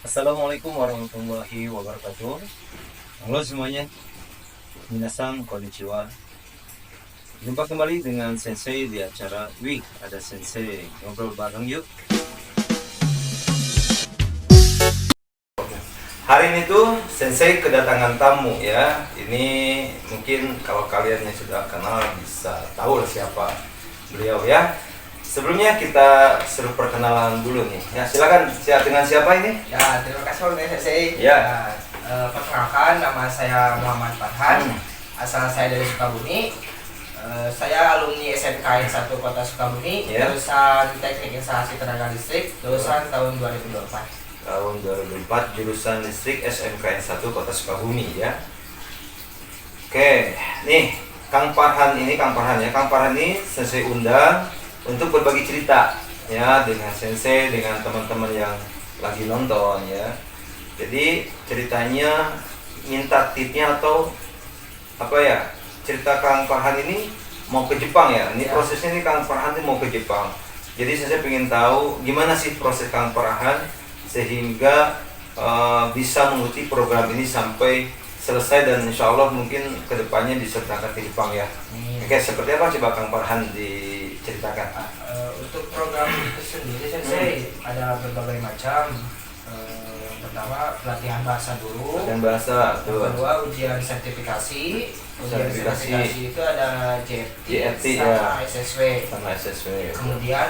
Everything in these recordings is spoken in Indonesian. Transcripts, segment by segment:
Assalamualaikum warahmatullahi wabarakatuh. Halo semuanya, minasan konnichiwa. Jumpa kembali dengan Sensei di acara Wih Ada Sensei, ngobrol bareng yuk. Hari ini tuh Sensei kedatangan tamu ya. Ini mungkin kalau kalian yang sudah kenal bisa tahu siapa beliau ya. Sebelumnya kita suruh perkenalan dulu nih. Ya, silakan. Dengan siapa ini? Ya, terima kasih oleh Sensei. Ya. Perkenalkan, nama saya Muhammad Farhan. Asal saya dari Sukabumi. Saya alumni SMK 1 Kota Sukabumi, Ya. jurusan Teknik Instalasi Tenaga Listrik, lulusan tahun 2024. Tahun 2004, jurusan listrik SMK 1 Kota Sukabumi ya. Oke, nih Kang Farhan ya. Kang Farhan ini Sensei undang untuk berbagi cerita ya dengan Sensei, dengan teman-teman yang lagi nonton ya. Jadi ceritanya minta tipnya atau apa ya, cerita Kang Farhan ini mau ke Jepang ya. Ini prosesnya nih Kang Farhan ini mau ke Jepang. Jadi saya ingin tahu gimana sih proses Kang Farhan sehingga bisa mengikuti program ini sampai selesai dan insya Allah mungkin kedepannya bisa berangkat ke Jepang ya. Oke, seperti apa coba Kang Farhan diceritakan? Untuk program itu sendiri Sensei ada berbagai macam. Pertama pelatihan bahasa dulu. Dan bahasa tuh. Kedua ujian sertifikasi. Ujian sertifikasi itu ada JFT ya. sama SSW. Sama SSW. Kemudian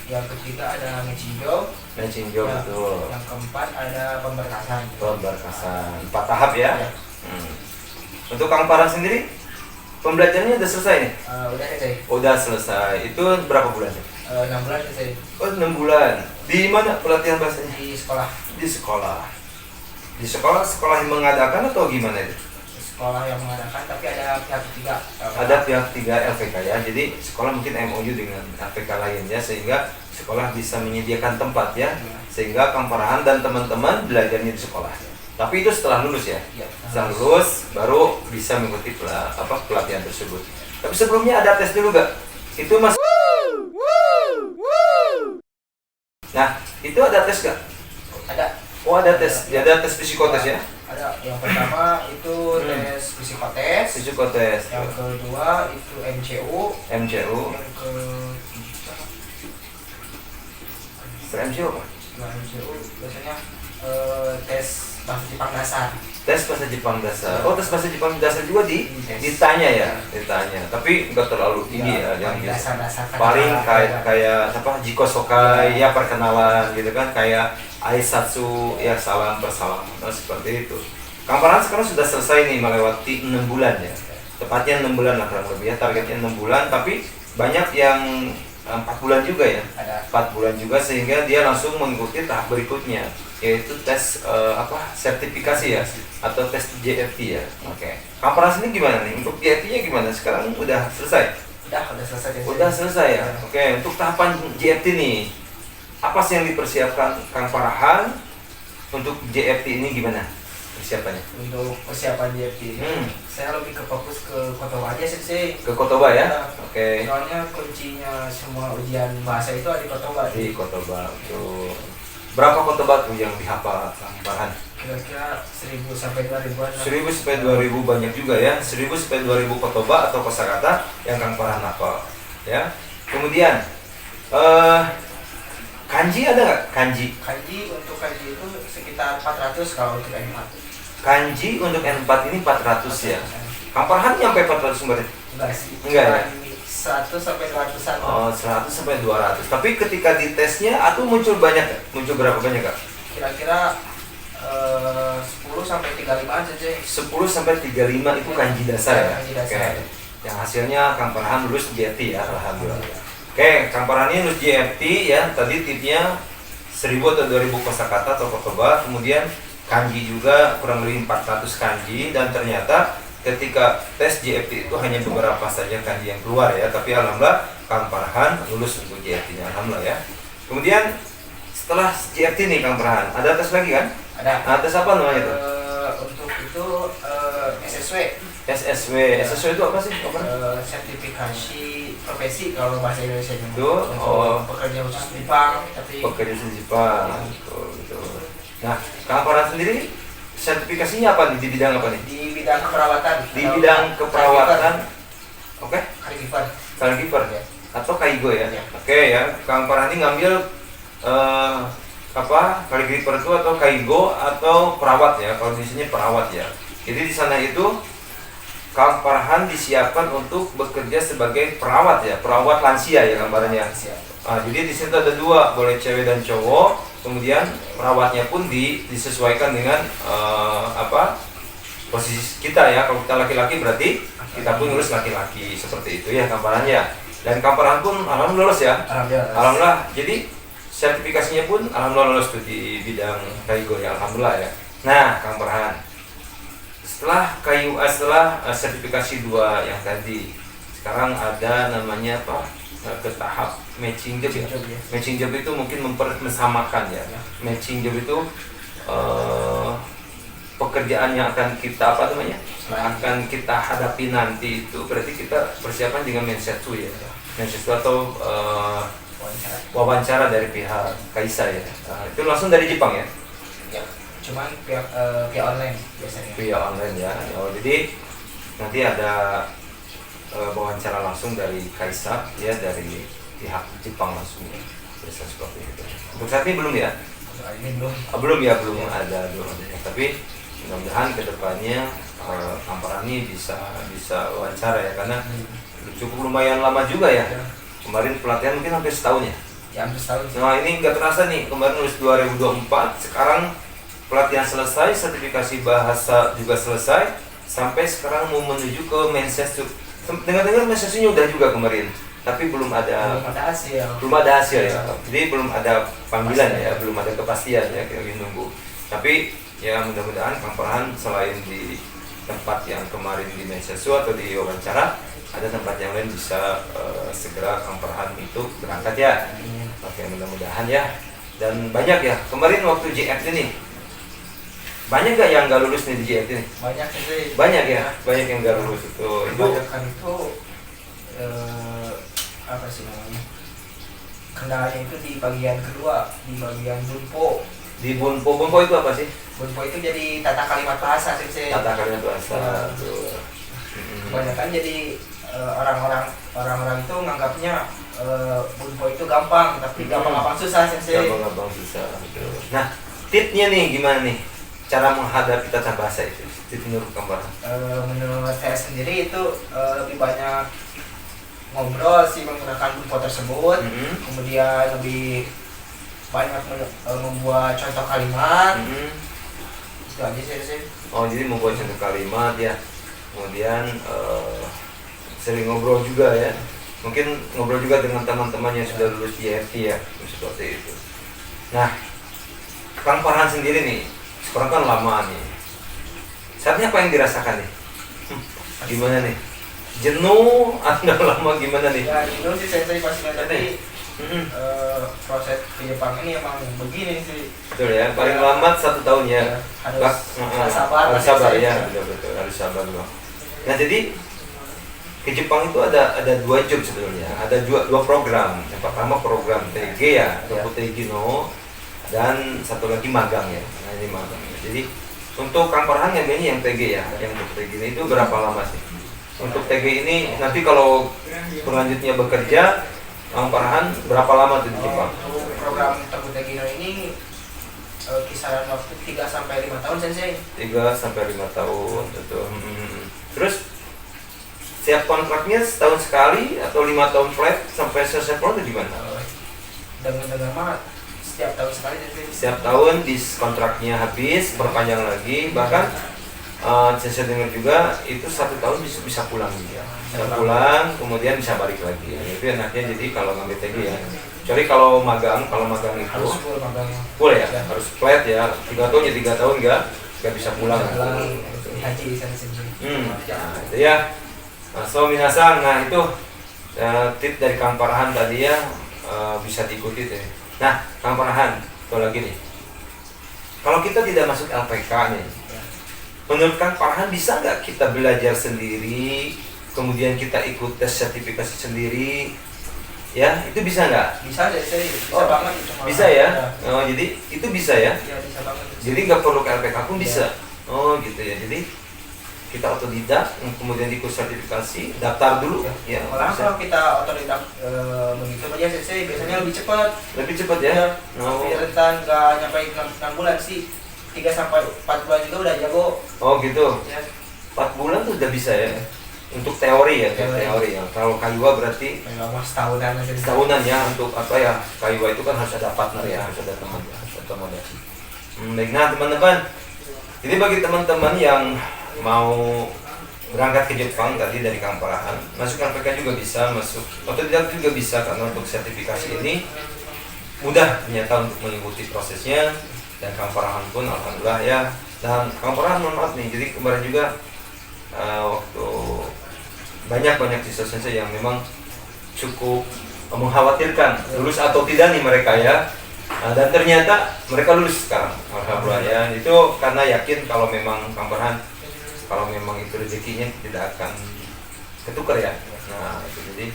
yang ketiga ada matching job. Matching job betul. Yang keempat ada pemberkasan. Pemberkasan 4 tahap ya. Ya. Untuk Kang Farhan sendiri pembelajarannya udah selesai nih? Udah Sensei. Udah selesai. Itu berapa bulan sih? 6 bulan Sensei. Oh, 6 bulan. Di mana pelatihan bahasanya? Di sekolah. Di sekolah. Di sekolah yang mengadakan atau gimana itu? Sekolah yang mengadakan, tapi ada pihak ketiga. Ada pihak ketiga LVK ya. Jadi sekolah mungkin MOU dengan LVK lainnya sehingga sekolah bisa menyediakan tempat ya. Sehingga Kang Farhan dan teman-teman belajarnya di sekolah. Tapi itu setelah lulus ya. Ya, Setelah lulus baru bisa mengikuti pelatihan tersebut. Tapi sebelumnya ada tes dulu gak? Itu Mas. Nah, itu ada tes gak? Ada. Oh, ada tes. Ya, ada tes psikotes ya. Ada. Yang pertama itu tes psikotes. Psikotes. Yang kedua itu MCU. MCU. Yang ketiga MCU apa? MCU biasanya tes bahasa Jepang dasar. Tes bahasa Jepang dasar. Oh, tes bahasa Jepang dasar juga ditanya ya, ditanya. Tapi nggak terlalu tinggi ya, yang dasar-dasar. paling kayak apa? Jiko Sokai ya, perkenalan gitu kan, kayak Aisatsu ya, salam bersalaman. Nah, seperti itu. Kang Farhan sekarang sudah selesai nih melewati 6 bulan ya. Tepatnya 6 bulan lah kurang lebih ya, targetnya 6 bulan, tapi banyak yang 4 bulan juga ya. Ada 4 bulan juga sehingga dia langsung mengikuti tahap berikutnya, yaitu tes sertifikasi ya, atau tes JFT ya. Oke. Kang Farhan sendiri gimana nih? Untuk JFT-nya gimana? Sekarang udah selesai? udah selesai. Udah selesai ya. Oke, untuk tahapan JFT nih, apa sih yang dipersiapkan Kang Farhan untuk JFT ini gimana persiapannya? Untuk persiapan JFT ini, saya lebih ke fokus ke Kotoba aja sih. Ke Kotoba ya? Oke. Soalnya kuncinya semua ujian bahasa itu ada di Kotoba. Di Kotoba tuh. Berapa Kotoba tuh yang dihafal Kang Farhan? Kira-kira 1000 sampai 2000-an. 1000 sampai 2000 banyak juga ya. 1000 sampai 2000 Kotoba atau kosakata yang Kang Farhan hafal ya. Kemudian kanji ada nggak? Kanji Untuk kanji itu sekitar 400 kalau untuk N4. Kanji untuk N4 ini 400 ya. Kang Farhan nyampe 400 berarti? Enggak sih. Enggak ya? 100 sampai 200-an. Oh, 100 sampai 200. Tapi ketika di tesnya atau muncul banyak Kak? Muncul berapa banyak Kak? Kira-kira 10 sampai 35-an saja. 10 sampai 35 itu kanji dasar ya. Kanji dasar. Oke. Yang hasilnya Kang Farhan lulus JFT ya, alhamdulillah. Oke, Kang Farhan ini lulus JFT ya. Tadi tipnya 1000 atau 2000 kosakata atau kotoba, kemudian kanji juga kurang lebih 400 kanji, dan ternyata ketika tes JFT itu hanya beberapa saja kanji yang keluar ya, tapi alhamdulillah Kang Farhan lulus untuk JFT-nya, alhamdulillah ya. Kemudian setelah JFT nih Kang Farhan, ada tes lagi kan? Ada. Nah, tes apa namanya itu? Untuk itu SSW. SSW itu apa sih? Sertifikasi profesi kalau bahasa Indonesia nya. Itu Pekerja khusus di bank, tapi pekerja di Jepang. Betul. Nah, Kang Farhan sendiri sertifikasinya apa nih, di bidang apa nih? Di bidang keperawatan. Di bidang keperawatan. Oke. Caregiver. Caregiver Ya. atau kaigo ya. Ya. Oke ya, Kang Farhan ini ngambil caregiver itu atau kaigo atau perawat ya. Kalau di sini perawat ya. Jadi di sana itu Kang Farhan disiapkan untuk bekerja sebagai perawat ya, perawat lansia ya Kang Farhan ya. Jadi di situ ada dua, boleh cewek dan cowok. Kemudian perawatnya pun disesuaikan dengan posisi kita ya. Kalau kita laki-laki berarti kita pun ngurus laki-laki, seperti itu ya Kang Farhan ya. Dan Kang Farhan pun alhamdulillah lulus ya. Alhamdulillah. Jadi sertifikasinya pun alhamdulillah lulus tuh di bidang kaigo ya, alhamdulillah ya. Nah, Kang Farhan, setelah sertifikasi 2 yang tadi, sekarang ada namanya apa? Ke tahap matching job ya. Matching job itu mungkin mensamakan ya. Matching job itu pekerjaan yang akan kita akan kita hadapi nanti, itu berarti kita persiapan dengan mindset ya. Mindset atau wawancara dari pihak Kaisa ya. Itu langsung dari Jepang ya. Ya, cuman via online biasanya. Via online ya. Jadi nanti ada wawancara langsung dari Kaisa ya, dari pihak Jepang langsung ya. Bisa seperti itu. Untuk saat ini belum ya? Ini belum. Belum ya, belum ada. Tapi mudah-mudahan kedepannya Kang Farhan ini bisa wawancara ya, karena cukup lumayan lama juga ya. Kemarin pelatihan mungkin hampir setahun ya. Ya, hampir setahun. Nah ini nggak terasa nih, kemarin lulus 2024, sekarang pelatihan selesai, sertifikasi bahasa juga selesai, sampai sekarang mau menuju ke Menses. Dengar-dengar Mensesnya udah juga kemarin, tapi belum ada hasil. Belum ada hasil ya. Jadi belum ada panggilan ya, belum ada kepastian ya, kita lagi nunggu. Tapi ya mudah-mudahan Kang Farhan selain di tempat yang kemarin di Menses atau di wawancara, ada tempat yang lain bisa segera Kang Farhan itu berangkat ya. Oke, mudah-mudahan ya. Dan banyak ya, kemarin waktu JF ini banyak gak yang gak lulus nih di JF ini? Banyak sih. Banyak ya, banyak yang gak lulus itu. Banyak kan itu apa sih namanya? Kendalanya itu di bagian kedua, di bagian bunpo. Di bunpo itu apa sih? Bunpo itu jadi tata kalimat bahasa sih. Tata kalimat bahasa. Kebanyakan jadi orang-orang itu nganggapnya bunpo itu gampang, tapi gampang susah sih. Gampang susah. Nah, tipnya nih gimana nih cara menghadapi tata bahasa itu? Tip menurut Kang Farhan? Menurut saya sendiri itu lebih banyak ngobrol sih menggunakan bunpo tersebut. Kemudian lebih banyak membuat contoh kalimat. Itu aja sih. Oh, jadi membuat contoh kalimat ya. Kemudian sering ngobrol juga ya. Mungkin ngobrol juga dengan teman-teman yang sudah lulus di FT ya, seperti itu. Nah, Kang Farhan sendiri nih, sekarang kan lama nih. Saatnya apa yang dirasakan nih? Gimana nih? Jenuh atau lama gimana nih? Ya, jenuh sih saya pastinya, tapi proses ke Jepang ini emang begini sih. Betul ya, paling lambat 1 tahun ya. Harus sabar. Harus sabar ya, betul, harus sabar loh. Nah, jadi ke Jepang itu ada 2 job sebenarnya, ada dua program. Yang pertama program TG ya, atau TG no, dan satu lagi magang ya. Nah, ini magang. Jadi untuk Kang Farhan yang ini yang TG ya, yang untuk TG ini itu berapa lama sih? Untuk TG ini nanti kalau selanjutnya bekerja, Kang Farhan berapa lama tuh di Jepang? Program Teguh Tegino ini kisaran waktu 3 sampai 5 tahun sensei. 3 sampai 5 tahun, betul. Terus siap kontraknya setahun sekali atau 5 tahun flat sampai selesai proyek gimana? Dengar mah setiap tahun sekali sensei. Setiap tahun di kontraknya habis, perpanjang lagi, bahkan saya dengar juga itu 1 tahun bisa pulang juga. Bisa pulang, kemudian bisa balik lagi. Itu enaknya jadi kalau ngambil TG ya. Kecuali kalau magang itu harus full magangnya. Full ya, harus flat ya. 3 tahun ya 3 tahun nggak bisa pulang. Haji di sana sendiri. Nah, itu ya. So minasan, nah itu tip dari Kang Farhan tadi ya, bisa diikuti deh. Nah, Kang Farhan, satu lagi nih. Kalau kita tidak masuk LPK nih, menurut Kang Farhan bisa nggak kita belajar sendiri, kemudian kita ikut tes sertifikasi sendiri, Ya, itu bisa nggak? Bisa sensei, bisa Oh, banget itu malah. Bisa ya? Oh, jadi itu bisa ya? Iya, bisa banget. Jadi nggak perlu ke LPK pun Iya. bisa. Oh gitu ya. Jadi kita otodidak, kemudian ikut sertifikasi, daftar dulu. Ya, Malah bisa. kalau kita otodidak begitu aja sensei biasanya lebih cepat. Lebih cepat ya? Ya, Oh. lebih rentan nggak nyampe 6 bulan sih. 3 sampai 4 bulan juga udah jago. Oh gitu. Ya, 4 bulan tuh udah bisa ya? Untuk teori ya, untuk teori ya. Kalau Kaiwa berarti memang mas tahunan aja. setahunan ya. Untuk apa ya? Kaiwa itu kan harus ada partner ya, harus ada teman, harus ada akomodasi. Baik, nah teman-teman. Jadi bagi teman-teman yang mau berangkat ke Jepang tadi dari Kang Parahan, masuk LPK juga bisa, masuk otodidak juga bisa, karena untuk sertifikasi ini mudah ternyata untuk mengikuti prosesnya. Dan Kang Parahan pun alhamdulillah ya. Dan Kang Parahan mohon maaf nih, jadi kemarin juga waktu banyak siswa-siswa yang memang cukup mengkhawatirkan lulus atau tidak nih mereka ya. Dan ternyata mereka lulus sekarang, alhamdulillah ya. Itu karena yakin kalau memang Kang Parahan, kalau memang itu rezekinya tidak akan ketukar ya. Nah itu jadi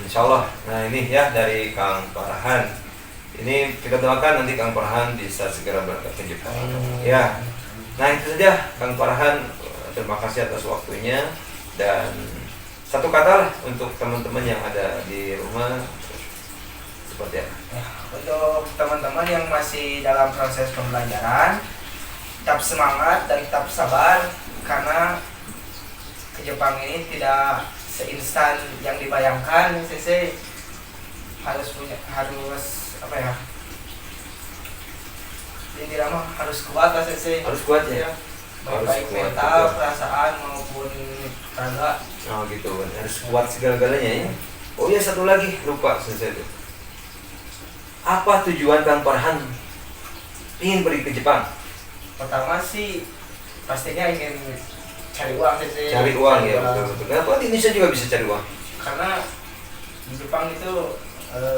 insya Allah. Nah ini ya dari Kang Parahan. Ini kita doakan nanti Kang Parahan bisa segera berangkat ke Jepang. Ya. Nah itu saja Kang Parahan. Terima kasih atas waktunya. Dan satu kata lah untuk teman-teman yang ada di rumah seperti apa? Ya, untuk teman-teman yang masih dalam proses pembelajaran, tetap semangat dan tetap sabar karena ke Jepang ini tidak seinstan yang dibayangkan. Sensei harus apa ya? Ini mah harus kuat lah Sensei. Harus kuat ya. Baik Harus kuat mental, juga. perasaan maupun raga. Oh gitu, harus kuat segala-galanya ya. Oh ya satu lagi lupa saya itu. Apa tujuan Kang Parahan ingin pergi ke Jepang? Pertama sih pastinya ingin cari uang Sensei. Cari uang ya, betul. Kenapa di Indonesia juga bisa cari uang? Karena di Jepang itu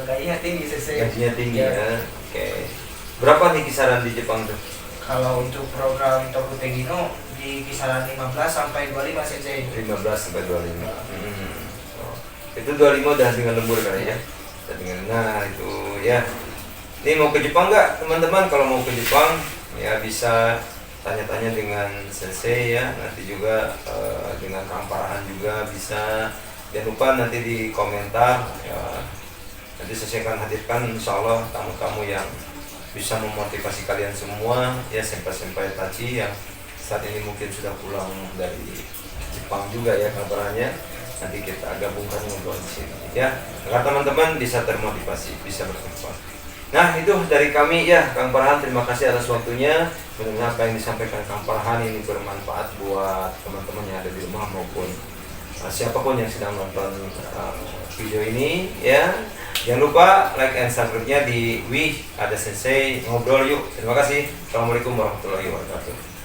gajinya tinggi Sensei. Gajinya tinggi ya. Oke. Berapa nih kisaran di Jepang tuh? Kalau untuk program Toku Tegino di kisaran 15 sampai 25 Sensei. 15 sampai 25. Oh. Itu 25 udah dengan lembur kali ya. Udah dengan, nah itu ya. Ini mau ke Jepang nggak teman-teman? Kalau mau ke Jepang ya bisa tanya-tanya dengan Sensei ya. Nanti juga dengan Kang Parahan juga bisa. Jangan lupa nanti di komentar ya. Nanti Sensei akan hadirkan insya Allah tamu-tamu yang bisa memotivasi kalian semua ya, senpai-senpai tachi yang saat ini mungkin sudah pulang dari Jepang juga ya kabarnya. Nanti kita gabungkan ngobrol di sini ya, agar teman-teman bisa termotivasi, bisa berkembang. Nah itu dari kami ya Kang Parahan, terima kasih atas waktunya. Mudah-mudahan apa yang disampaikan Kang Parahan ini bermanfaat buat teman-teman yang ada di rumah maupun siapapun yang sedang nonton video ini ya. Jangan lupa like and subscribe-nya di Wih Ada Sensei Ngobrol Yuk. Terima kasih. Assalamualaikum warahmatullahi wabarakatuh.